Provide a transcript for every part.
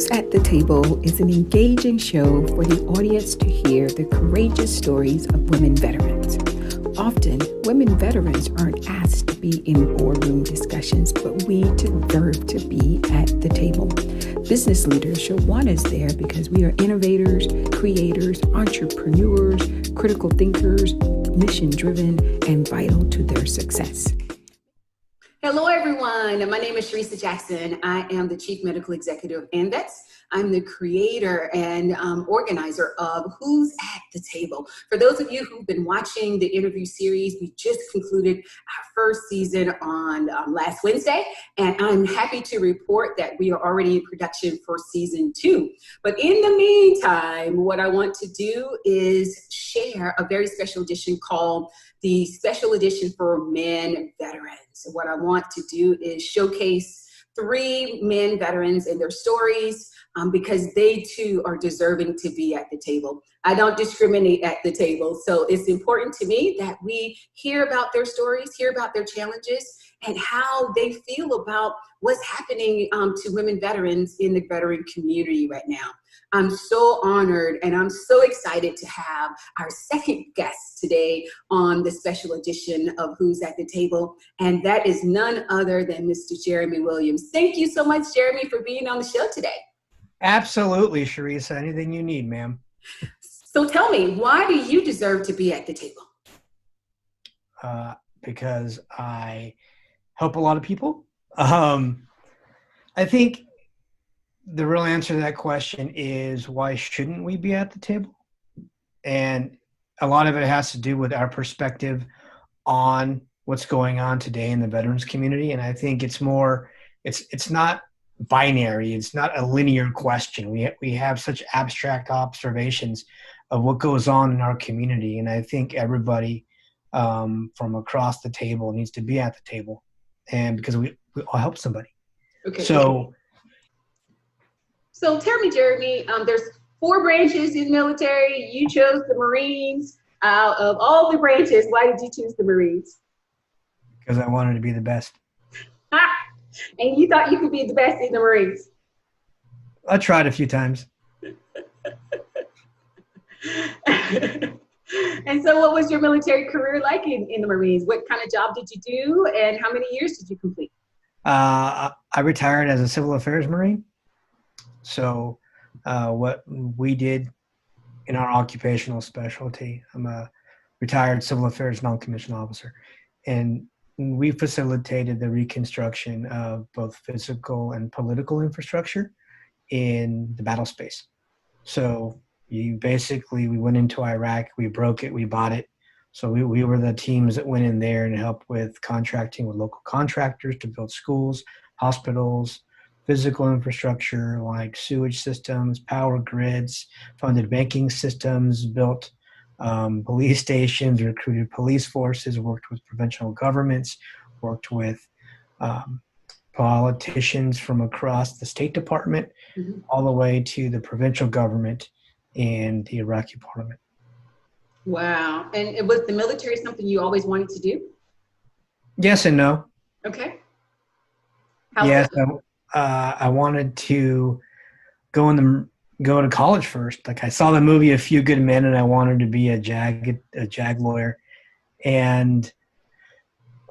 Who's at the Table is an engaging show for the audience to hear the courageous stories of women veterans. Often, women veterans aren't asked to be in boardroom discussions, but we deserve to be at the table. Business leaders should want us there because we are innovators, creators, entrepreneurs, critical thinkers, mission-driven, and vital to their success. Hello, everyone. My name is Sharissa Jackson. I am the Chief Medical Executive of ANVETS. I'm the creator and organizer of Who's at the Table. For those of you who've been watching the interview series, we just concluded our first season on last Wednesday, and I'm happy to report that we are already in production for season 2. But in the meantime, what I want to do is share a very special edition called the Special Edition for Men Veterans. What I want to do is showcase 3 men veterans and their stories because they too are deserving to be at the table. I don't discriminate at the table, so it's important to me that we hear about their stories, hear about their challenges, and how they feel about what's happening to women veterans in the veteran community right now. I'm so honored and I'm so excited to have our second guest today on the special edition of Who's at the Table, and that is none other than Mr. Jeremy Williams. Thank you so much, Jeremy, for being on the show today. Absolutely, Sharissa. Anything you need, ma'am. So tell me, why do you deserve to be at the table? Because I help a lot of people. I think the real answer to that question is, why shouldn't we be at the table? And a lot of it has to do with our perspective on what's going on today in the veterans community. And I think it's more, it's not binary. It's not a linear question. We have such abstract observations of what goes on in our community. And I think everybody from across the table needs to be at the table, and because we all help somebody. Okay. So tell me, Jeremy, there's 4 branches in the military. You chose the Marines. Out of all the branches, why did you choose the Marines? Because I wanted to be the best. And you thought you could be the best in the Marines? I tried a few times. And so what was your military career like in the Marines? What kind of job did you do, and how many years did you complete? I retired as a civil affairs Marine. So what we did in our occupational specialty, I'm a retired civil affairs non-commissioned officer, and we facilitated the reconstruction of both physical and political infrastructure in the battle space. So we went into Iraq, we broke it, we bought it. So we were the teams that went in there and helped with contracting with local contractors to build schools, hospitals, physical infrastructure like sewage systems, power grids, funded banking systems, built police stations, recruited police forces, worked with provincial governments, worked with politicians from across the State Department, all the way to the provincial government and the Iraqi parliament. Wow. And was the military something you always wanted to do? Yes and no. Okay. Yes, I wanted to go to college first. Like, I saw the movie A Few Good Men, and I wanted to be a JAG lawyer. And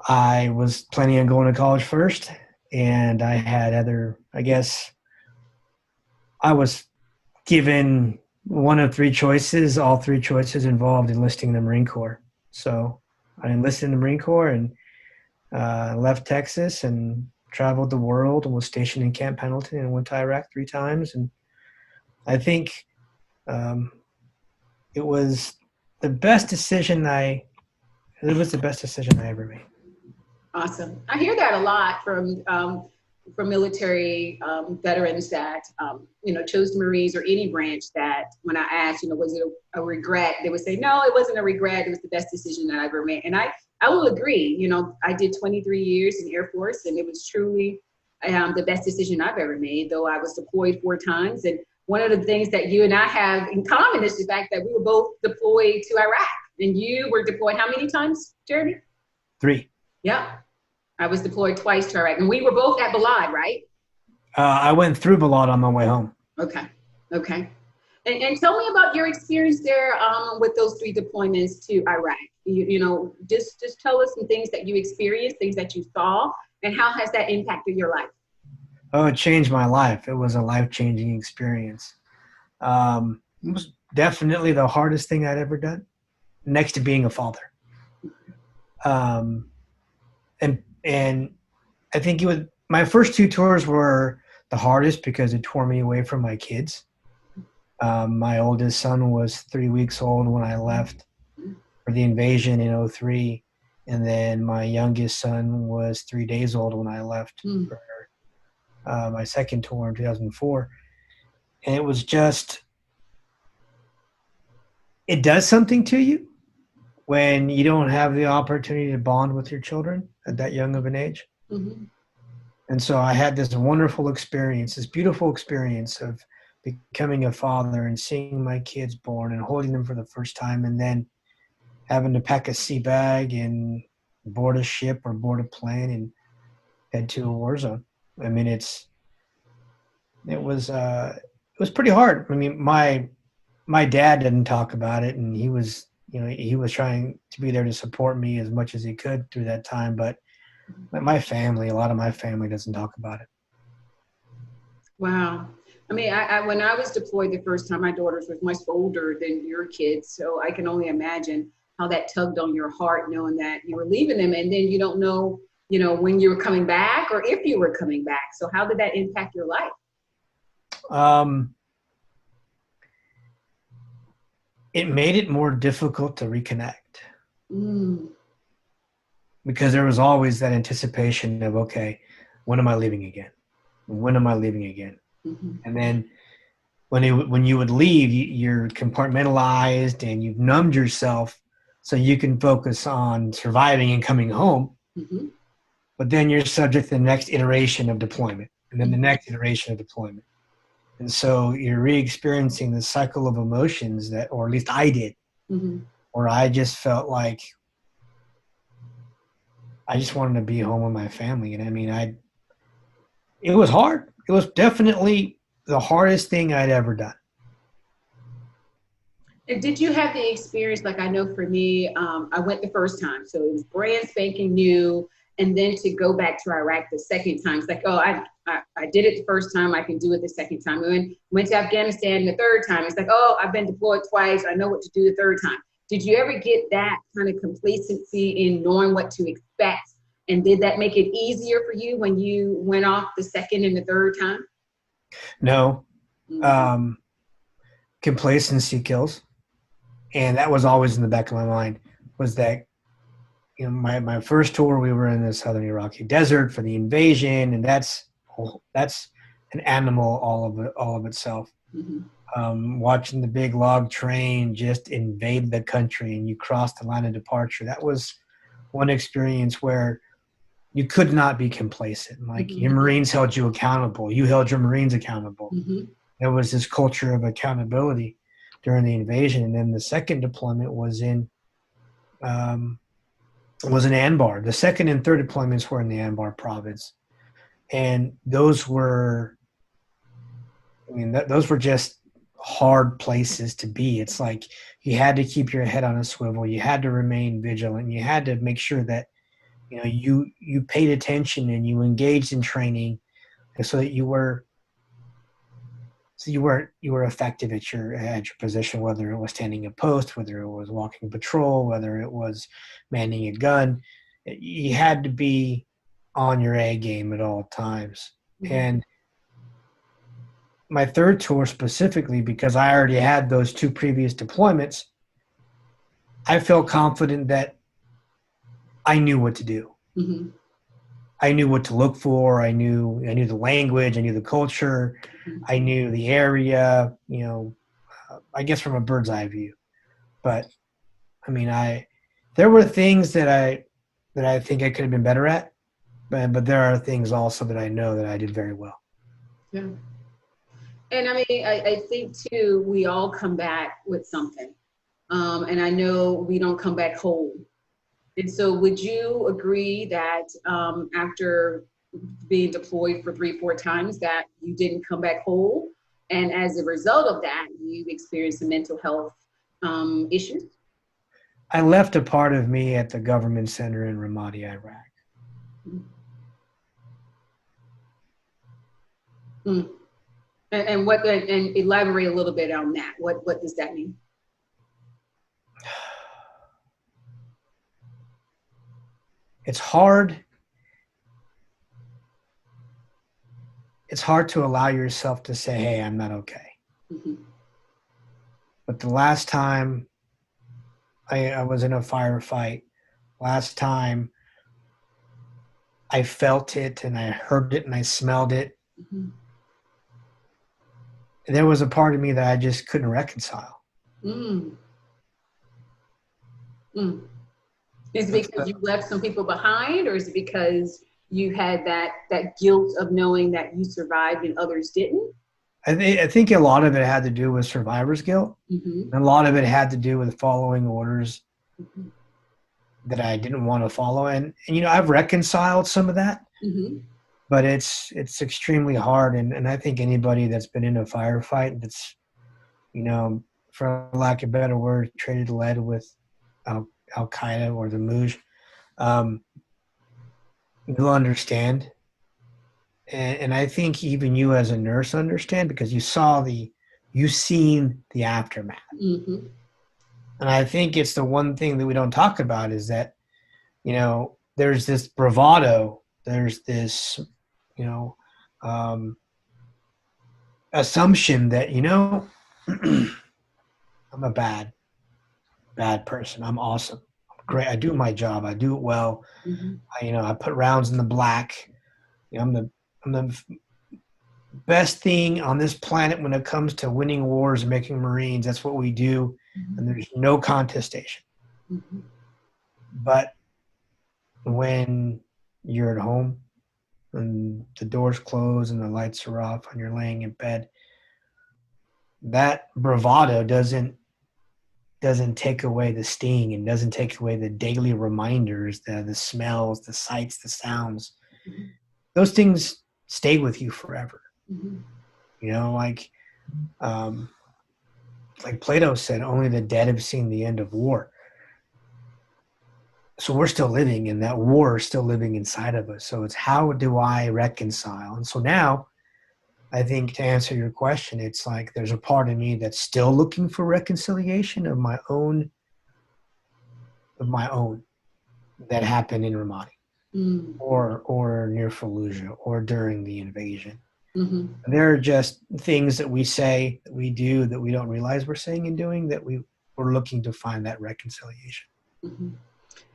I was planning on going to college first, and I had I was given one of 3 choices. All 3 choices involved enlisting in the Marine Corps. So I enlisted in the Marine Corps and left Texas and traveled the world and was stationed in Camp Pendleton and went to Iraq 3 times. And I think it was the best decision I ever made. Awesome. I hear that a lot from military veterans that chose the Marines or any branch, that when I asked, was it a regret, they would say, no, it wasn't a regret. It was the best decision that I ever made. And I will agree. I did 23 years in the Air Force, and it was truly the best decision I've ever made, though I was deployed 4 times. And one of the things that you and I have in common is the fact that we were both deployed to Iraq. And you were deployed how many times, Jeremy? 3. Yeah. I was deployed twice to Iraq. And we were both at Balad, right? I went through Balad on my way home. Okay. Okay. And tell me about your experience there with those 3 deployments to Iraq. Just tell us some things that you experienced, things that you saw, and how has that impacted your life? Oh, it changed my life. It was a life-changing experience. It was definitely the hardest thing I'd ever done, next to being a father. Um, and I think it was my first 2 tours were the hardest because it tore me away from my kids. My oldest son was 3 weeks old when I left for the invasion in '03, and then my youngest son was 3 days old when I left Mm. for my second tour in 2004. And it was just, it does something to you when you don't have the opportunity to bond with your children at that young of an age. Mm-hmm. And so I had this wonderful experience, this beautiful experience of becoming a father and seeing my kids born and holding them for the first time, and then having to pack a sea bag and board a ship or board a plane and head to a war zone. I mean, it was pretty hard. I mean, my dad didn't talk about it, and he was, he was trying to be there to support me as much as he could through that time. But my family, a lot of my family doesn't talk about it. Wow. I mean, when I was deployed the first time, my daughters was much older than your kids. So I can only imagine how that tugged on your heart, knowing that you were leaving them and then you don't know, when you were coming back or if you were coming back. So how did that impact your life? It made it more difficult to reconnect Mm. because there was always that anticipation of, okay, when am I leaving again? When am I leaving again? Mm-hmm. And then when you would leave, you're compartmentalized and you've numbed yourself so you can focus on surviving and coming home. Mm-hmm. But then you're subject to the next iteration of deployment and then the next iteration of deployment. And so you're re-experiencing the cycle of emotions that, or at least I did, Mm-hmm. where I just felt like I just wanted to be home with my family. And I mean, it was hard. It was definitely the hardest thing I'd ever done. And did you have the experience, like I know for me, I went the first time, so it was brand spanking new, and then to go back to Iraq the second time, it's like, oh, I did it the first time, I can do it the second time. And went to Afghanistan the third time, it's like, oh, I've been deployed twice, I know what to do the third time. Did you ever get that kind of complacency in knowing what to expect? And did that make it easier for you when you went off the second and the third time? No. Mm-hmm. Complacency kills. And that was always in the back of my mind, was that, my first tour, we were in the southern Iraqi desert for the invasion, and that's an animal all of itself. Mm-hmm. Watching the big log train just invade the country and you cross the line of departure, that was one experience where you could not be complacent. Like, Mm-hmm. your Marines held you accountable. You held your Marines accountable. Mm-hmm. There was this culture of accountability during the invasion. And then the second deployment was in Anbar. The second and third deployments were in the Anbar province. And those were just hard places to be. It's like you had to keep your head on a swivel. You had to remain vigilant. You had to make sure that, you paid attention and you engaged in training so that you were effective at your position, whether it was standing a post, whether it was walking patrol, whether it was manning a gun. You had to be on your A game at all times. Mm-hmm. And my third tour specifically, because I already had those 2 previous deployments, I felt confident that I knew what to do. Mm-hmm. I knew what to look for. I knew the language. I knew the culture. Mm-hmm. I knew the area, I guess from a bird's eye view. But I mean, there were things that I think I could have been better at, but there are things also that I know that I did very well. Yeah. And I mean, I think too, we all come back with something. And I know we don't come back whole. And so would you agree that after being deployed for 3-4 times that you didn't come back whole? And as a result of that, you've experienced some mental health issues? I left a part of me at the government center in Ramadi, Iraq. Mm. And elaborate a little bit on that. What does that mean? It's hard. It's hard to allow yourself to say, hey, I'm not okay. Mm-hmm. But the last time I was in a firefight, last time I felt it and I heard it and I smelled it, Mm-hmm. there was a part of me that I just couldn't reconcile. Mm. Mm. Is it because you left some people behind, or is it because you had that guilt of knowing that you survived and others didn't? I think a lot of it had to do with survivor's guilt. Mm-hmm. And a lot of it had to do with following orders Mm-hmm. that I didn't want to follow. And I've reconciled some of that, Mm-hmm. but it's extremely hard. And I think anybody that's been in a firefight that's, for lack of a better word, traded lead with Al-Qaeda or the Mujahideen, you'll understand. And I think even you as a nurse understand, because you've seen the aftermath. Mm-hmm. And I think it's the one thing that we don't talk about is that, there's this bravado, there's this, assumption that, I'm a bad person. I'm awesome. I'm great. I do my job. I do it well. Mm-hmm. I put rounds in the black. I'm the best thing on this planet when it comes to winning wars and making Marines. That's what we do. Mm-hmm. And there's no contestation. Mm-hmm. But when you're at home and the doors close and the lights are off and you're laying in bed, that bravado doesn't take away the sting and doesn't take away the daily reminders, the smells, the sights, the sounds. Mm-hmm. Those things stay with you forever. Mm-hmm. Like Plato said, only the dead have seen the end of war. So we're still living, and that war is still living inside of us. So it's, how do I reconcile? And so now, I think, to answer your question, it's like there's a part of me that's still looking for reconciliation of my own that happened in Ramadi, or near Fallujah, or during the invasion. Mm-hmm. There are just things that we say, that we do, that we don't realize we're saying and doing, that we're looking to find that reconciliation. Mm-hmm.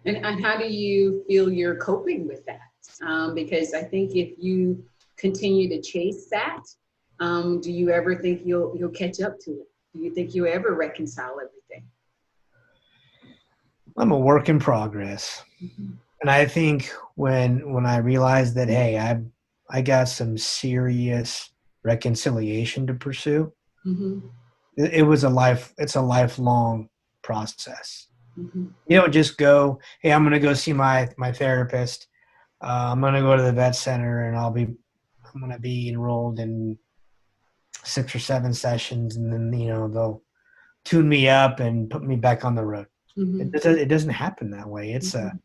And how do you feel you're coping with that? Because I think if you continue to chase that, do you ever think you'll catch up to it? Do you think you'll ever reconcile everything? I'm a work in progress. Mm-hmm. And I think when I realized that, hey, I got some serious reconciliation to pursue, Mm-hmm. it's a lifelong process. Mm-hmm. You don't just go, hey, I'm going to go see my therapist. I'm going to go to the vet center and I'm going to be enrolled in 6 or 7 sessions, and then, they'll tune me up and put me back on the road. Mm-hmm. It doesn't happen that way. It's Mm-hmm.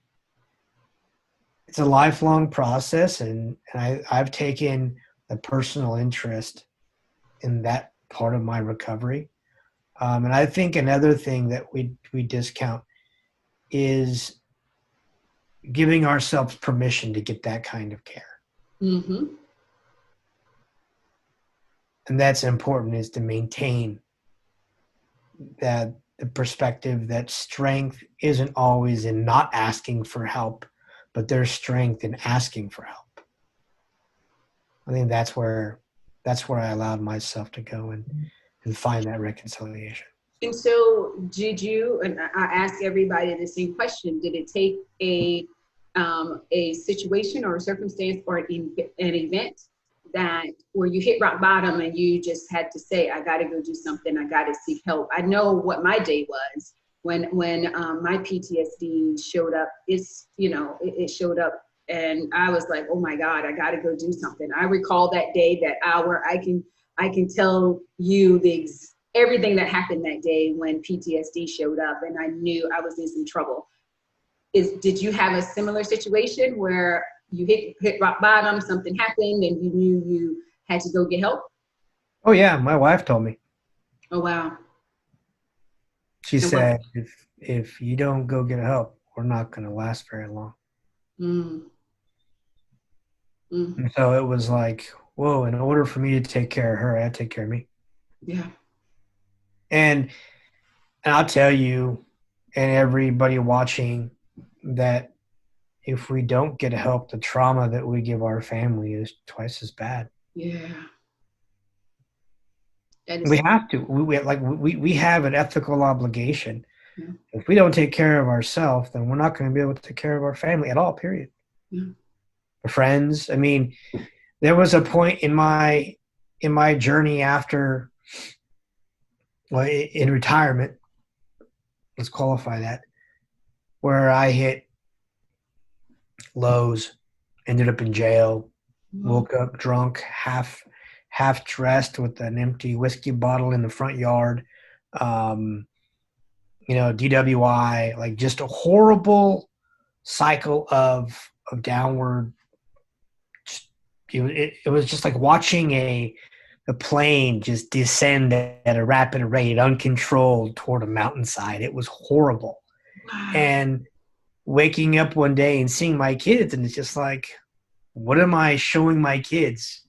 it's a lifelong process, and I've taken a personal interest in that part of my recovery. And I think another thing that we discount is giving ourselves permission to get that kind of care. Mm-hmm. And that's important, is to maintain that the perspective that strength isn't always in not asking for help, but there's strength in asking for help. I think that's where I allowed myself to go and find that reconciliation. And so did you, and I ask everybody the same question, did it take a situation or a circumstance or an event where you hit rock bottom and you just had to say, I got to go do something, I got to seek help? I know what my day was when my PTSD showed up. It showed up, and I was like, oh my God, I got to go do something. I recall that day, that hour. I can I can tell you everything that happened that day when PTSD showed up, and I knew I was in some trouble. Did you have a similar situation where you hit rock bottom, something happened, and you knew you had to go get help? Oh yeah, my wife told me. Oh wow. She And what? said, if you don't go get help, we're not going to last very long. Mm, mm, And so it was like, whoa, in order for me to take care of her, I had to take care of me. yeah. And I'll tell you and everybody watching that if we don't get help, the trauma that we give our family is twice as bad. Yeah. We have to. We have an ethical obligation. Yeah. If we don't take care of ourselves, then we're not going to be able to take care of our family at all, period. Yeah. Friends. I mean, there was a point in my journey after, well, in retirement, let's qualify that, where I hit lows, ended up in jail, woke up drunk, half dressed with an empty whiskey bottle in the front yard, DWI, like just a horrible cycle of downward. It was just like watching a plane just descend at a rapid rate, uncontrolled, toward a mountainside. It was horrible. Wow. And waking up one day and seeing my kids, and it's just like, what am I showing my kids?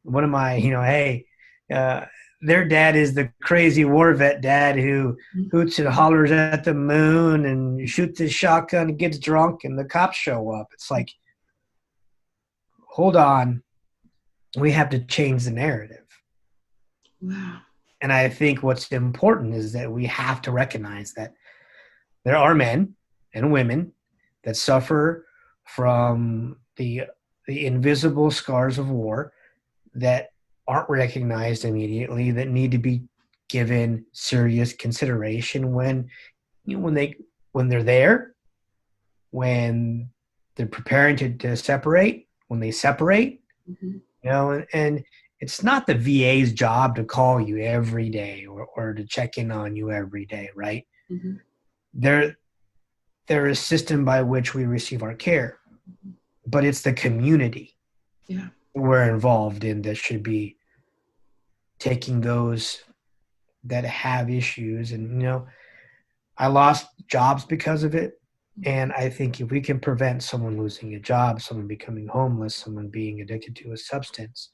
What am I, hey, their dad is the crazy war vet dad who hoots and hollers at the moon and shoots his shotgun and gets drunk and the cops show up. It's like, hold on. We have to change the narrative. Wow. And I think what's important is that we have to recognize that there are men and women that suffer from the invisible scars of war that aren't recognized immediately, that need to be given serious consideration when they're there, when they're preparing to separate, when they separate, and it's not the VA's job to call you every day or to check in on you every day, right? Mm-hmm. There is a system by which we receive our care, but it's the community we're involved in that should be taking those that have issues. And, I lost jobs because of it. And I think if we can prevent someone losing a job, someone becoming homeless, someone being addicted to a substance,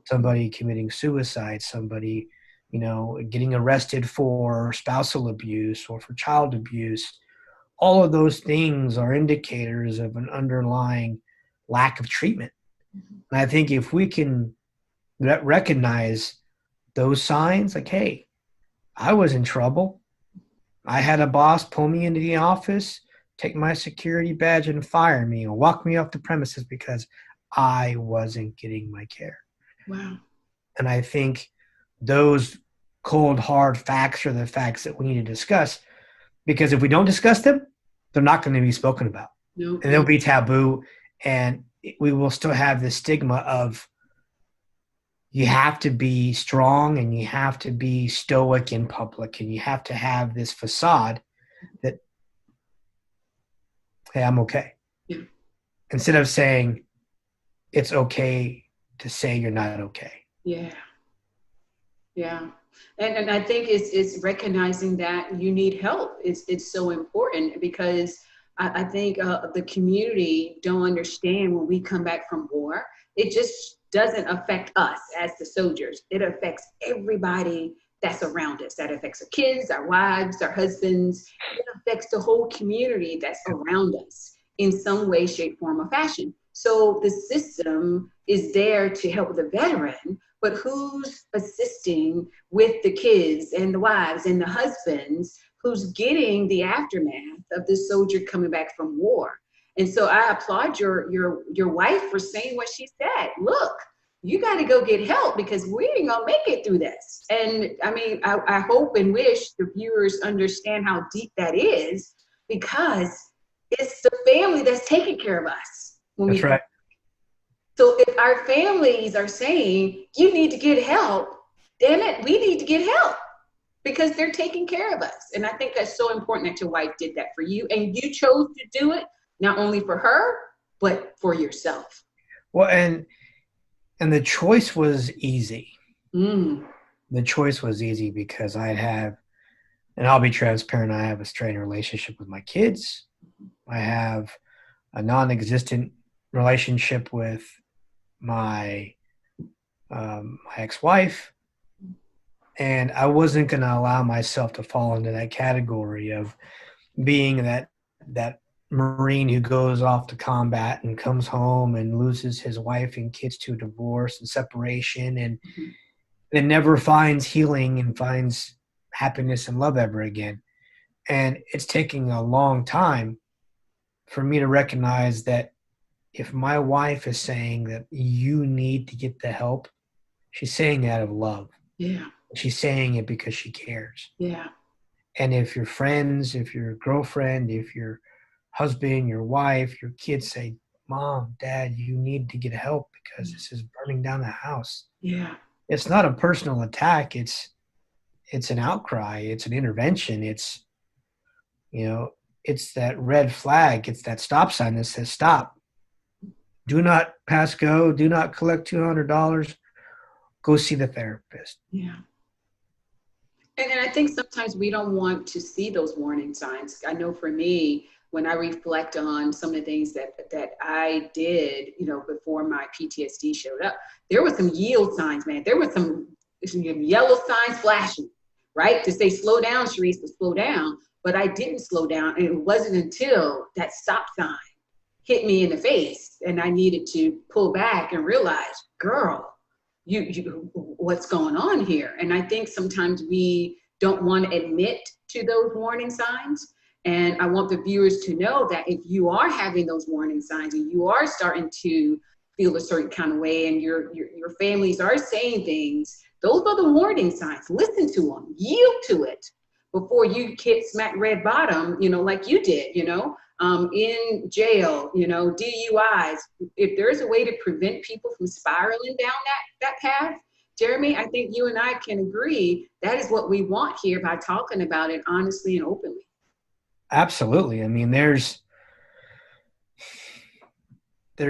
somebody committing suicide, somebody, getting arrested for spousal abuse or for child abuse, all of those things are indicators of an underlying lack of treatment. And I think if we can recognize those signs, like, hey, I was in trouble. I had a boss pull me into the office, take my security badge and fire me or walk me off the premises because I wasn't getting my care. Wow. And I think those cold, hard facts are the facts that we need to discuss, because if we don't discuss them, they're not going to be spoken about. Nope. And they'll be taboo, and we will still have the stigma of you have to be strong and you have to be stoic in public and you have to have this facade that, hey, I'm okay. Yeah. Instead of saying it's okay to say you're not okay. Yeah. Yeah. And I think it's recognizing that you need help. It's so important, because I think the community don't understand when we come back from war. It just doesn't affect us as the soldiers. It affects everybody that's around us. That affects our kids, our wives, our husbands. It affects the whole community that's around us in some way, shape, form, or fashion. So the system is there to help the veteran, but who's assisting with the kids and the wives and the husbands? Who's getting the aftermath of this soldier coming back from war? And so I applaud your wife for saying what she said. Look, you got to go get help because we ain't gonna make it through this. And I mean, I hope and wish the viewers understand how deep that is, because it's the family that's taking care of us. That's right. So if our families are saying, you need to get help, damn it, we need to get help because they're taking care of us. And I think that's so important that your wife did that for you. And you chose to do it, not only for her, but for yourself. Well, and the choice was easy. Mm. The choice was easy because I have, and I'll be transparent, I have a strained relationship with my kids. I have a non-existent relationship with my ex-wife. And I wasn't going to allow myself to fall into that category of being that Marine who goes off to combat and comes home and loses his wife and kids to divorce and separation and never finds healing and finds happiness and love ever again. And it's taking a long time for me to recognize that if my wife is saying that you need to get the help, she's saying it out of love. Yeah. She's saying it because she cares. Yeah. And if your friends, if your girlfriend, if your husband, your wife, your kids say, Mom, Dad, you need to get help because this is burning down the house. Yeah. It's not a personal attack. It's an outcry. It's an intervention. It's, it's that red flag. It's that stop sign that says stop. Do not pass go. Do not collect $200. Go see the therapist. Yeah. And I think sometimes we don't want to see those warning signs. I know for me, when I reflect on some of the things that I did, before my PTSD showed up, there were some yield signs, man. There were some yellow signs flashing, right? To say, slow down, Sharice, to slow down. But I didn't slow down. And it wasn't until that stop sign hit me in the face and I needed to pull back and realize, girl, you what's going on here? And I think sometimes we don't want to admit to those warning signs. And I want the viewers to know that if you are having those warning signs and you are starting to feel a certain kind of way and your families are saying things, those are the warning signs. Listen to them, yield to it before you hit smack red bottom, like you did, in jail, DUIs. If there's a way to prevent people from spiraling down that path, Jeremy, I think you and I can agree that is what we want here by talking about it honestly and openly. Absolutely. I mean, there's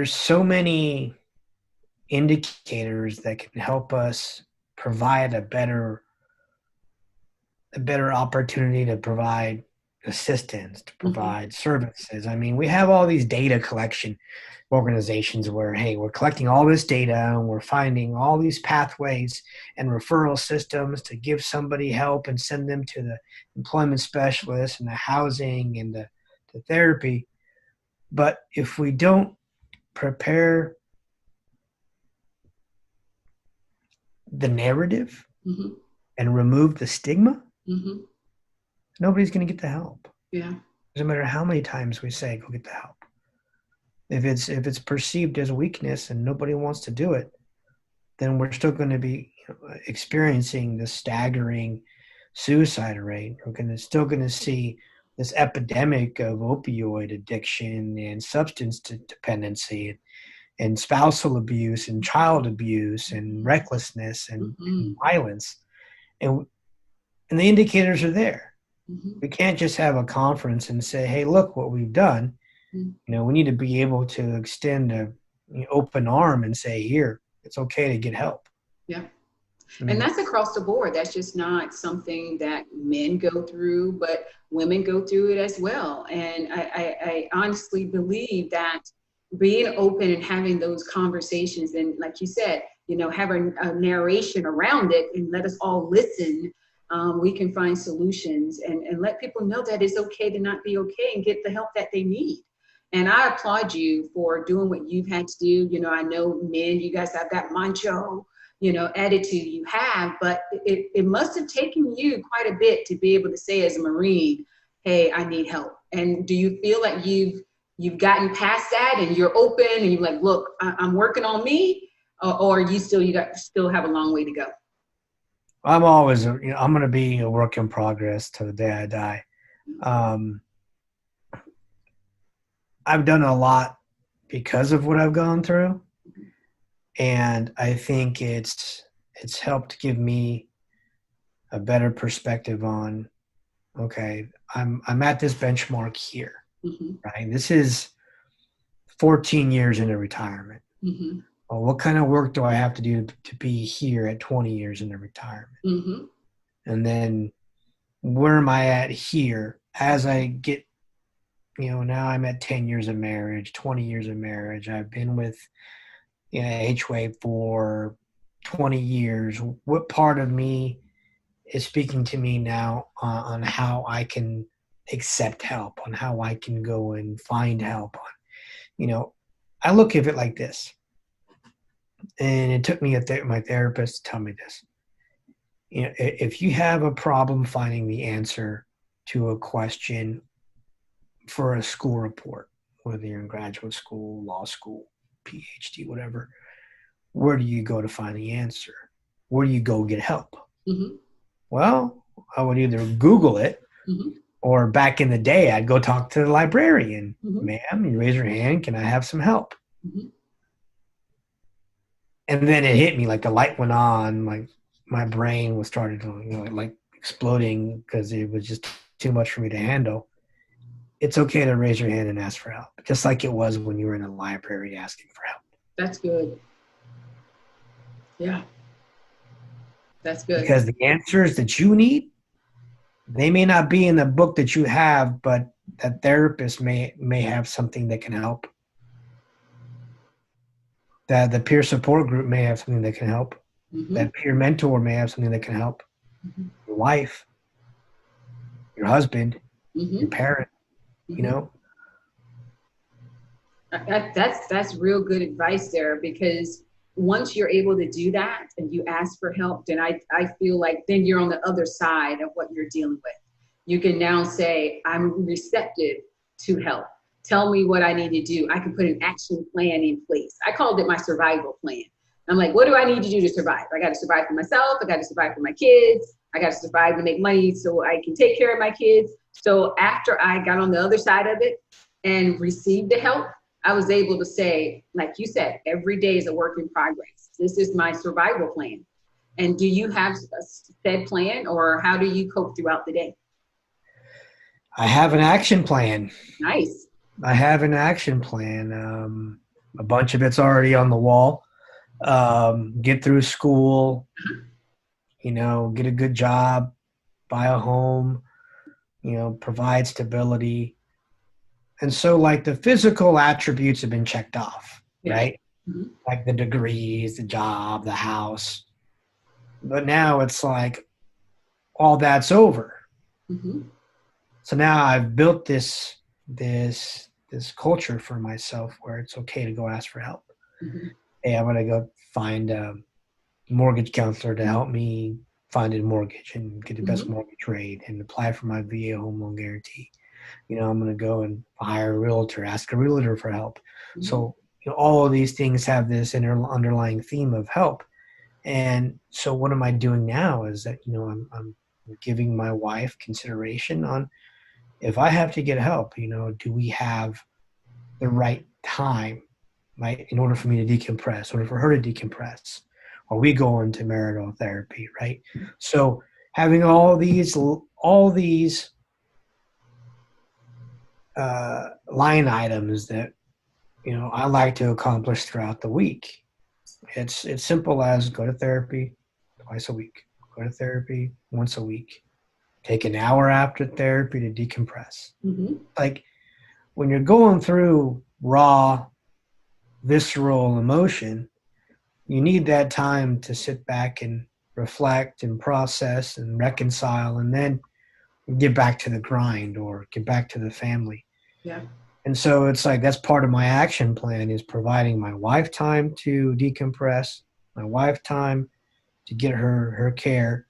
so many indicators that can help us provide a better opportunity to provide assistance, to provide services. I mean, we have all these data collection organizations where, hey, we're collecting all this data and we're finding all these pathways and referral systems to give somebody help and send them to the employment specialist and the housing and the therapy. But if we don't prepare the narrative and remove the stigma, nobody's going to get the help. Yeah. Doesn't matter how many times we say, go get the help. If it's perceived as weakness and nobody wants to do it, then we're still going to be experiencing the staggering suicide rate. We're still going to see this epidemic of opioid addiction and substance dependency and spousal abuse and child abuse and recklessness and violence. And the indicators are there. We can't just have a conference and say, hey, look what we've done. We need to be able to extend an open arm and say, here, it's okay to get help. Yeah. And that's across the board. That's just not something that men go through, but women go through it as well. And I honestly believe that being open and having those conversations and, like you said, have a narration around it and let us all listen. We can find solutions and let people know that it's okay to not be okay and get the help that they need. And I applaud you for doing what you've had to do. I know men, you guys have that macho, attitude you have, but it must have taken you quite a bit to be able to say as a Marine, hey, I need help. And do you feel like you've gotten past that and you're open and you're like, look, I'm working on me, or you still have a long way to go? I'm always, I'm going to be a work in progress till the day I die. I've done a lot because of what I've gone through. And I think it's helped give me a better perspective on, okay, I'm at this benchmark here, Mm-hmm. right? This is 14 years into retirement. Mm-hmm. Well, what kind of work do I have to do to be here at 20 years into retirement? Mm-hmm. And then where am I at here as I get, now I'm at 10 years of marriage, 20 years of marriage. I've been with H-Wave for 20 years. What part of me is speaking to me now on how I can accept help, on how I can go and find help? I look at it like this, and it took me my therapist to tell me this. If you have a problem finding the answer to a question for a school report, whether you're in graduate school, law school, PhD, whatever, where do you go to find the answer? Where do you go get help? Mm-hmm. Well, I would either Google it, Mm-hmm. or back in the day, I'd go talk to the librarian. Mm-hmm. Ma'am, you raise your hand. Can I have some help? Mm-hmm. And then it hit me, like the light went on, like my brain was started to, like exploding because it was just too much for me to handle. It's okay to raise your hand and ask for help, just like it was when you were in a library asking for help. That's good. Yeah. That's good. Because the answers that you need, they may not be in the book that you have, but that therapist may have something that can help. That the peer support group may have something that can help. Mm-hmm. That peer mentor may have something that can help. Mm-hmm. Your wife, your husband, Mm-hmm. your parent, Mm-hmm. That's real good advice there, because once you're able to do that and you ask for help, then I feel like then you're on the other side of what you're dealing with. You can now say, I'm receptive to help. Tell me what I need to do. I can put an action plan in place. I called it my survival plan. I'm like, what do I need to do to survive? I got to survive for myself. I got to survive for my kids. I got to survive to make money so I can take care of my kids. So after I got on the other side of it and received the help, I was able to say, like you said, every day is a work in progress. This is my survival plan. And do you have a said plan, or how do you cope throughout the day? I have an action plan. Nice. I have an action plan. A bunch of it's already on the wall. Get through school, get a good job, buy a home, provide stability. And so, like, the physical attributes have been checked off, Yeah. right? Mm-hmm. Like the degrees, the job, the house. But now it's like all that's over. Mm-hmm. So now I've built this culture for myself where it's okay to go ask for help. Mm-hmm. Hey, I'm gonna go find a mortgage counselor to help me find a mortgage and get the best Mm-hmm. mortgage rate and apply for my VA home loan guarantee. I'm going to go and hire a realtor, ask a realtor for help. Mm-hmm. So, all of these things have this underlying theme of help. And so what am I doing now is that, I'm giving my wife consideration on, if I have to get help, do we have the right time, right, in order for me to decompress, in order for her to decompress? Are we going to marital therapy, right? So having all these line items that I like to accomplish throughout the week. It's simple as go to therapy twice a week, go to therapy once a week, take an hour after therapy to decompress. Mm-hmm. Like, when you're going through raw, visceral emotion, you need that time to sit back and reflect and process and reconcile, and then get back to the grind or get back to the family. Yeah. And so it's like, that's part of my action plan, is providing my wife time to decompress, my wife time to get her care,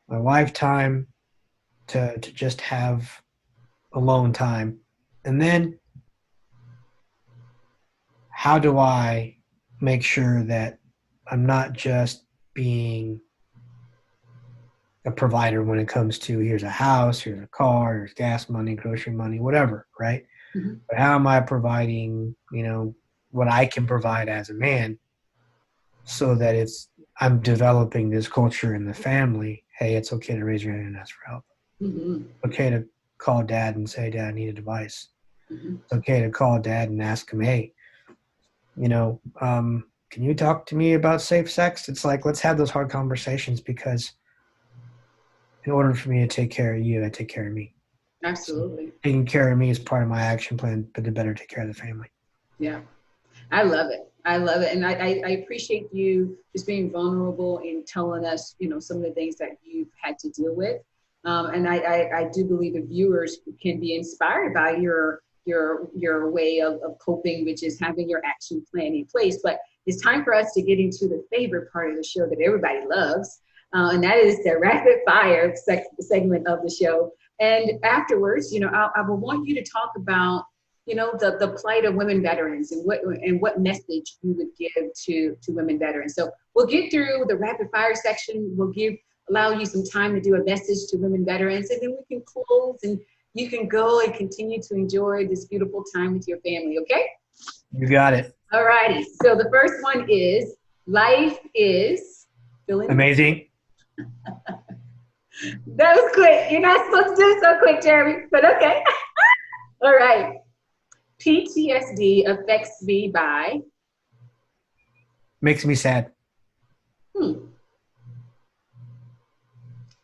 my wife time to just have alone time. And then how do I make sure that I'm not just being a provider when it comes to, here's a house, here's a car, here's gas money, grocery money, whatever, right? Mm-hmm. But how am I providing, what I can provide as a man so that I'm developing this culture in the family. Hey, it's okay to raise your hand and ask for help. Mm-hmm. Okay to call dad and say, Dad, I need a device. Mm-hmm. It's okay to call dad and ask him, hey, can you talk to me about safe sex? It's like, let's have those hard conversations, because in order for me to take care of you, I take care of me. Absolutely. So taking care of me is part of my action plan, but to better take care of the family. Yeah. I love it. I love it. And I appreciate you just being vulnerable and telling us, some of the things that you've had to deal with. And I do believe the viewers can be inspired by your way of coping, which is having your action plan in place. But it's time for us to get into the favorite part of the show that everybody loves. And that is the rapid fire segment of the show. And afterwards, I will want you to talk about the plight of women veterans and what message you would give to women veterans. So we'll get through the rapid fire section. We'll allow you some time to do a message to women veterans, and then we can close and you can go and continue to enjoy this beautiful time with your family. Okay? You got it. All righty. So the first one is life is amazing. That was quick. You're not supposed to do it so quick, Jeremy, but okay. All right. PTSD affects me by? Makes me sad.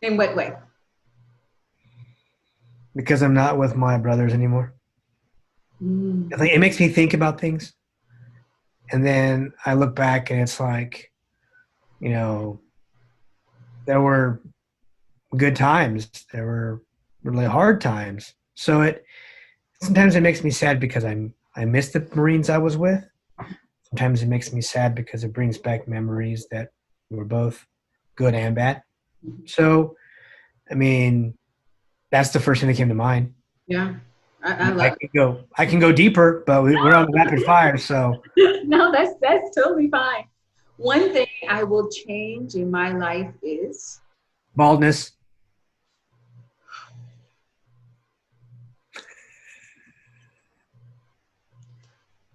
In what way? Because I'm not with my brothers anymore. It makes me think about things. And then I look back and it's like, there were good times. There were really hard times. So sometimes it makes me sad because I miss the Marines I was with. Sometimes it makes me sad because it brings back memories that were both good and bad. So, that's the first thing that came to mind. Yeah, I can go deeper, but we're on the rapid fire, so. No, that's totally fine. One thing I will change in my life is? Baldness.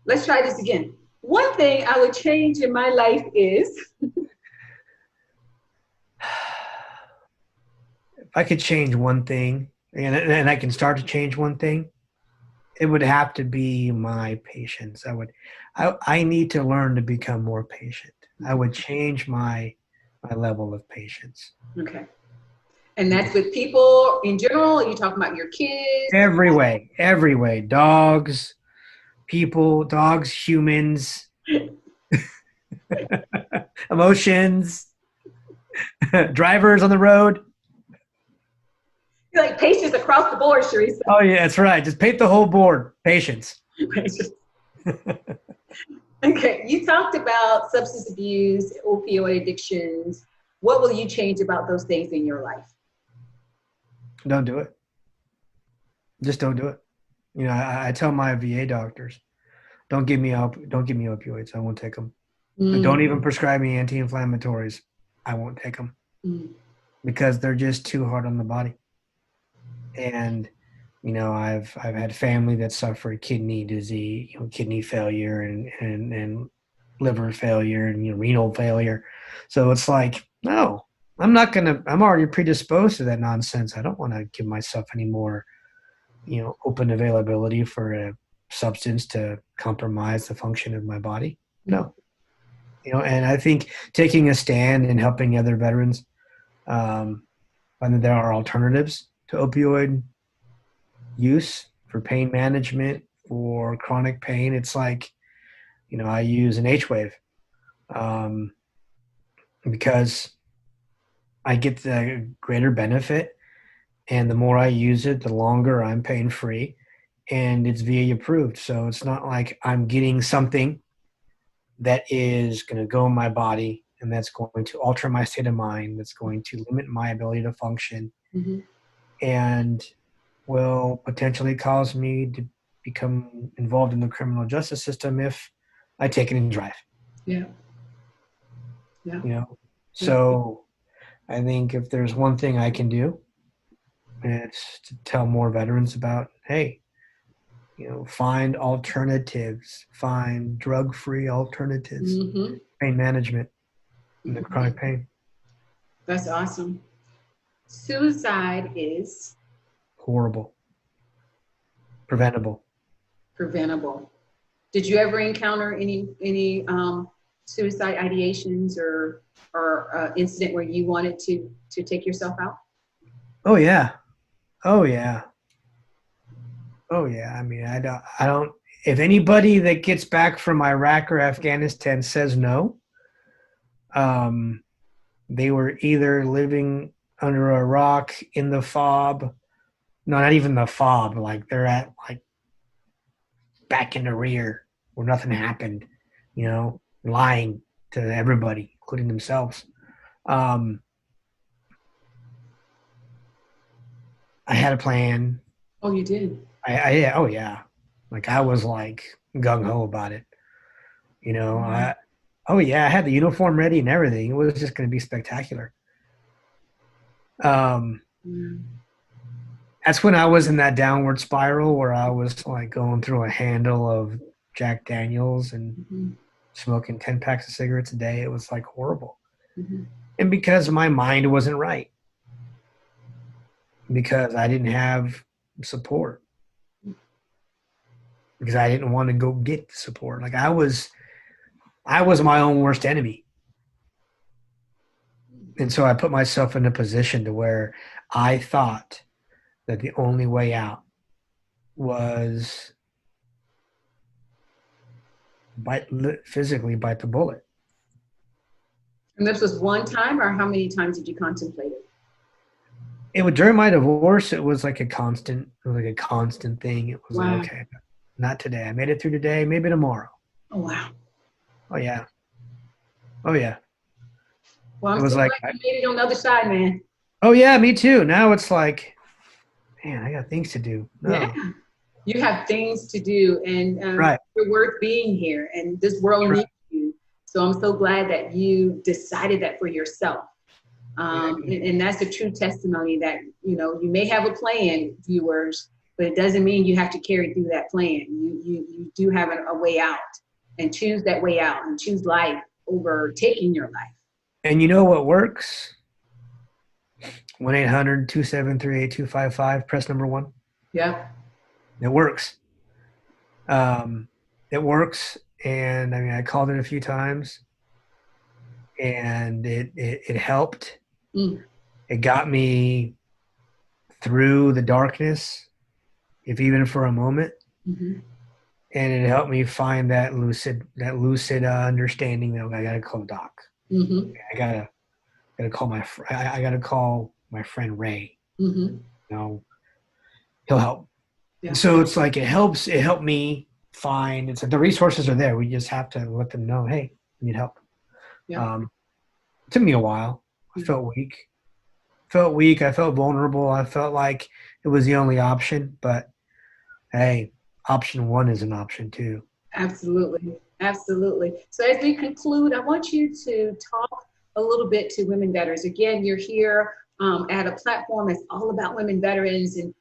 Let's try this again. One thing I would change in my life is? If I could change one thing, and I can start to change one thing, it would have to be my patience. I need to learn to become more patient. I would change my level of patience. Okay. And that's with people in general? Are you talking about your kids? Every way. Dogs, people, dogs, humans, emotions, drivers on the road. You're like patience across the board, Sharisa. Oh yeah, that's right. Just paint the whole board. Patience. Okay, you talked about substance abuse, opioid addictions. What will you change about those things in your life? Don't do it. Just don't do it. I tell my VA doctors, don't give me opioids. I won't take them. Don't even prescribe me anti-inflammatories. I won't take them because they're just too hard on the body. And I've had family that suffered kidney disease, kidney failure and liver failure and renal failure. So it's like, no, I'm already predisposed to that nonsense. I don't want to give myself any more, open availability for a substance to compromise the function of my body. No. And I think taking a stand and helping other veterans, and there are alternatives to opioid use for pain management, for chronic pain. It's like, I use an H-wave because I get the greater benefit, and the more I use it, the longer I'm pain-free, and it's VA approved. So it's not like I'm getting something that is going to go in my body and that's going to alter my state of mind, that's going to limit my ability to function, and will potentially cause me to become involved in the criminal justice system if I take it and drive. Yeah. So I think if there's one thing I can do, it's to tell more veterans about, hey, find alternatives, find drug-free alternatives, pain management. and the chronic pain. That's awesome. Suicide is Horrible. Preventable. preventable. Did you ever encounter any suicide ideations or incident where you wanted to take yourself out? Oh yeah. Oh yeah. Oh yeah. I mean, I don't, if anybody that gets back from Iraq or Afghanistan says no, they were either living under a rock in the fob. No, not even the fob. Like they're at like back in the rear where nothing happened, lying to everybody, including themselves. I had a plan. Oh, you did? Oh yeah. Like I was like gung ho about it. I had the uniform ready and everything. It was just going to be spectacular. That's when I was in that downward spiral where I was like going through a handle of Jack Daniels and smoking 10 packs of cigarettes a day. It was like horrible. And because my mind wasn't right, because I didn't have support, because I didn't want to go get support. Like I was my own worst enemy. And so I put myself in a position to where I thought that the only way out was physically bite the bullet. And this was one time, or how many times did you contemplate it? It was during my divorce. It was like a constant thing. It was Wow. like, okay, not today. I made it through today, maybe tomorrow. Oh, wow. Oh yeah. Oh yeah. Well, I'm It was so like, glad you made it on the other side, man. oh yeah, me too. Now it's like, man, I got things to do. No. Yeah. You have things to do, and Right. you're worth being here, and this world needs you. So I'm so glad that you decided that for yourself. And that's a true testimony that, you may have a plan, viewers, but it doesn't mean you have to carry through that plan. You do have a way out, and choose that way out, and choose life over taking your life. And you know what works? 1-800-273-8255, press number 1. Yeah. It works. It works. And I mean, I called it a few times and it helped. It got me through the darkness, if even for a moment. And it helped me find that lucid understanding that I got to call Doc. I gotta call I gotta call my friend Ray. He'll help. Yeah. So it's like it helped me find. It's like the resources are there. We just have to let them know, hey, we need help. Yeah. It took me a while. I felt weak. I felt vulnerable. I felt like it was the only option. But hey, option 1 is an option too. Absolutely. Absolutely. So as we conclude, I want you to talk a little bit to women veterans. Again, you're here at a platform that's all about women veterans and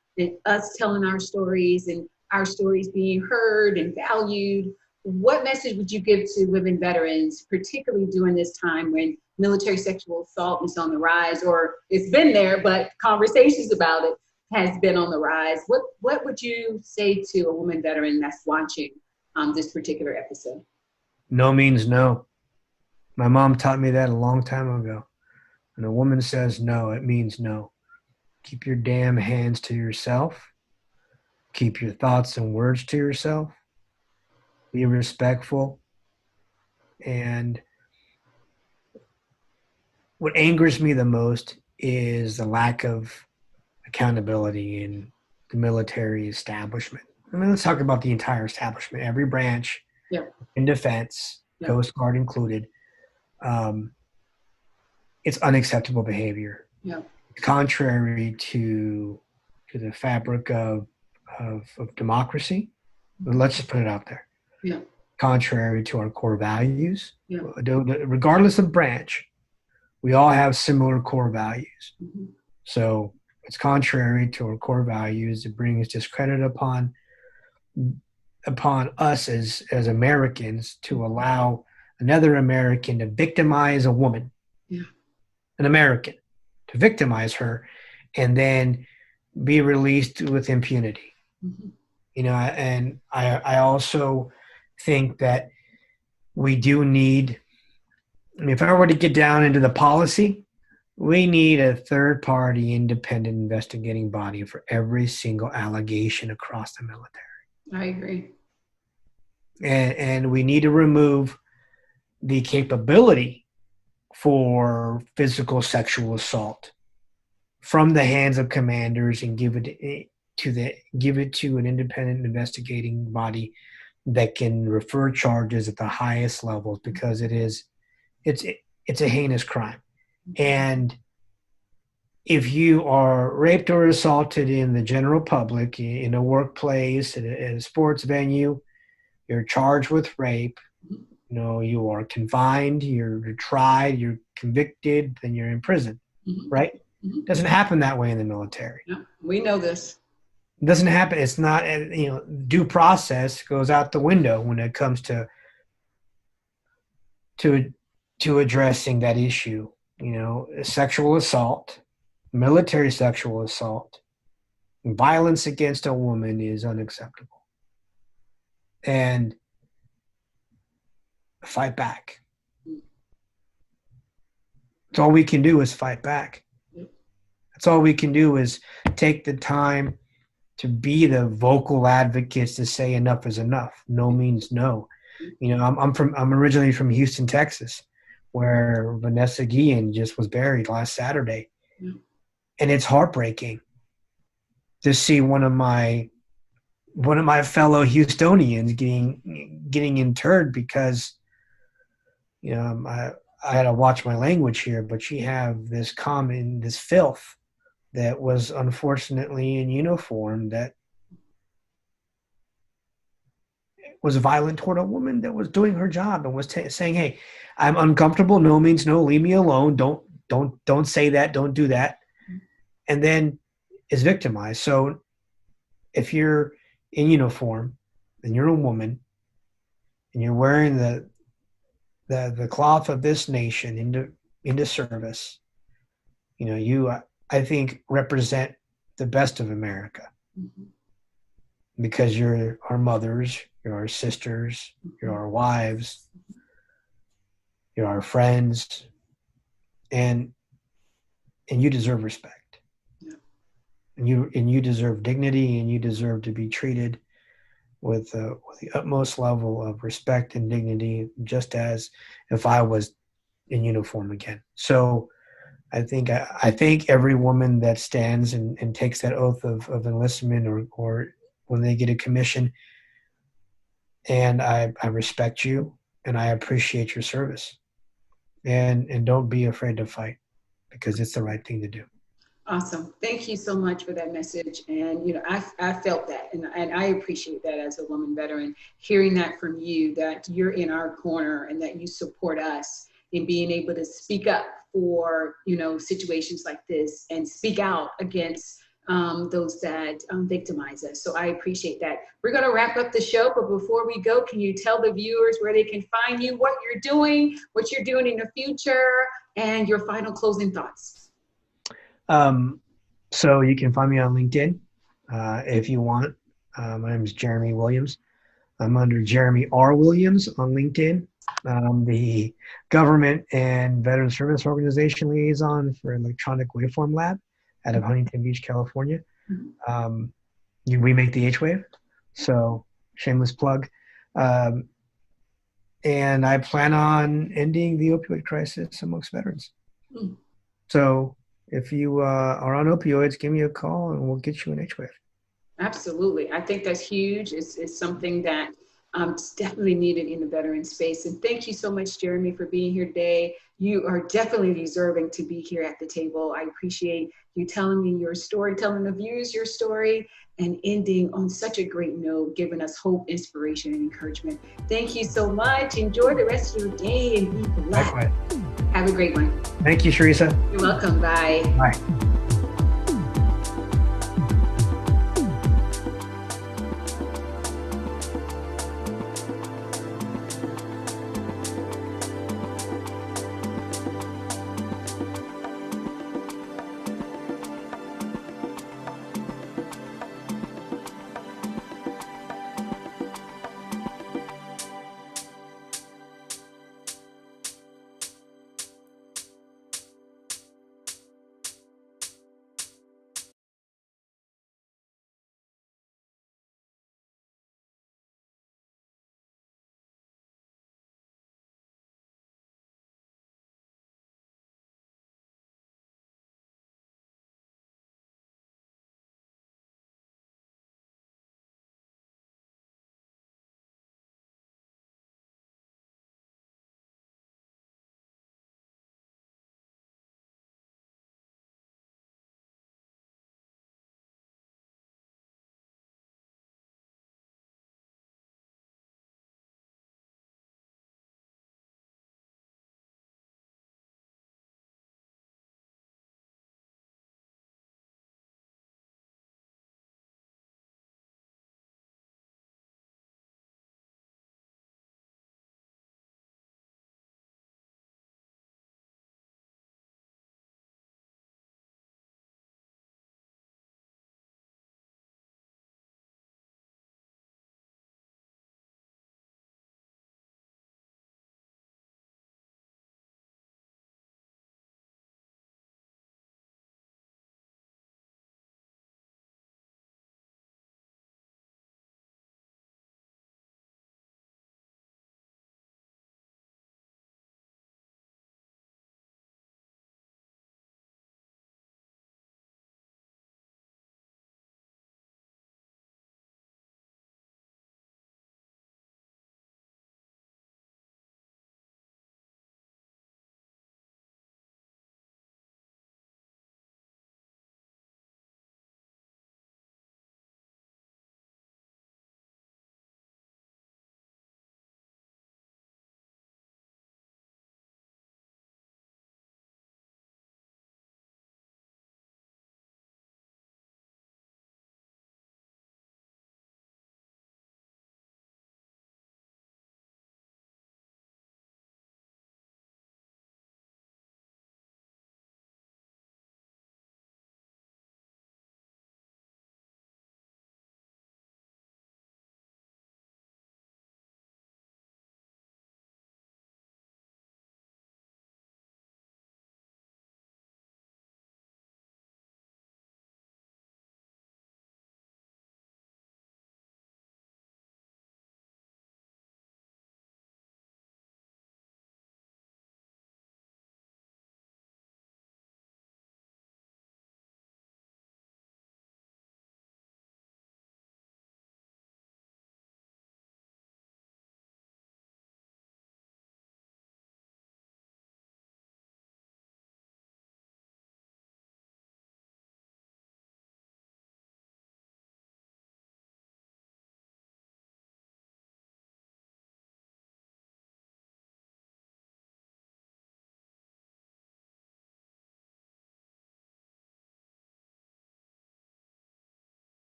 us telling our stories and our stories being heard and valued. What message would you give to women veterans, particularly during this time when military sexual assault is on the rise, or it's been there, but conversations about it has been on the rise? What would you say to a woman veteran that's watching this particular episode? No means no. My mom taught me that a long time ago. When a woman says no, it means no. Keep your damn hands to yourself. Keep your thoughts and words to yourself. Be respectful. And what angers me the most is the lack of accountability in the military establishment. I mean, let's talk about the entire establishment, every branch in defense, Coast Guard included. It's unacceptable behavior. Contrary to the fabric of democracy. Let's just put it out there. Contrary to our core values. Regardless of branch, we all have similar core values. So it's contrary to our core values. It brings discredit upon us as Americans to allow another American to victimize a woman an American, to victimize her and then be released with impunity. Mm-hmm. And I also think that we do need, if I were to get down into the policy, we need a third-party independent investigating body for every single allegation across the military. I agree. And we need to remove the capability for physical sexual assault from the hands of commanders and give it to an independent investigating body that can refer charges at the highest levels, because it's a heinous crime. And if you are raped or assaulted in the general public, in a workplace, at a sports venue, you're charged with rape. You are confined, you're tried, you're convicted, then you're in prison, right? It doesn't happen that way in the military. Yeah, we know this. It doesn't happen. It's not, due process goes out the window when it comes to addressing that issue. Sexual assault, military sexual assault, violence against a woman is unacceptable. And fight back. That's all we can do is fight back. That's all we can do is take the time to be the vocal advocates to say enough is enough. No means no. I'm originally from Houston, Texas, where Vanessa Guillen just was buried last Saturday. And it's heartbreaking to see one of my fellow Houstonians getting interred because I had to watch my language here, but she have this filth that was unfortunately in uniform that was violent toward a woman that was doing her job and was saying, "Hey, I'm uncomfortable. No means no. Leave me alone. Don't say that. Don't do that." And then is victimized. So if you're in uniform and you're a woman and you're wearing the cloth of this nation into service, you I think represent the best of America, because you're our mothers, you're our sisters, you're our wives, you're our friends, and you deserve respect. And you deserve dignity, and you deserve to be treated with the utmost level of respect and dignity, just as if I was in uniform again. So I think every woman that stands and takes that oath of enlistment or when they get a commission, and I respect you and I appreciate your service, and don't be afraid to fight, because it's the right thing to do. Awesome. Thank you so much for that message. And, I felt that, and I appreciate that as a woman veteran, hearing that from you, that you're in our corner and that you support us in being able to speak up for, situations like this and speak out against those that victimize us. So I appreciate that. We're going to wrap up the show, but before we go, can you tell the viewers where they can find you, what you're doing in the future, and your final closing thoughts? So you can find me on LinkedIn if you want. My name is Jeremy Williams. I'm under Jeremy R. Williams on LinkedIn. The Government and Veteran Service Organization Liaison for Electronic Waveform Lab out of Huntington Beach, California. We make the H-Wave, so shameless plug. And I plan on ending the opioid crisis amongst veterans. So if you are on opioids, give me a call and we'll get you an H-Wave. Absolutely. I think that's huge. It's something that it's definitely needed in the veteran space. And thank you so much, Jeremy, for being here today. You are definitely deserving to be here at the table. I appreciate you telling me your story, telling the viewers your story, and ending on such a great note, giving us hope, inspiration, and encouragement. Thank you so much. Enjoy the rest of your day and be blessed. Have a great one. Thank you, Sharisa. You're welcome. Bye. Bye.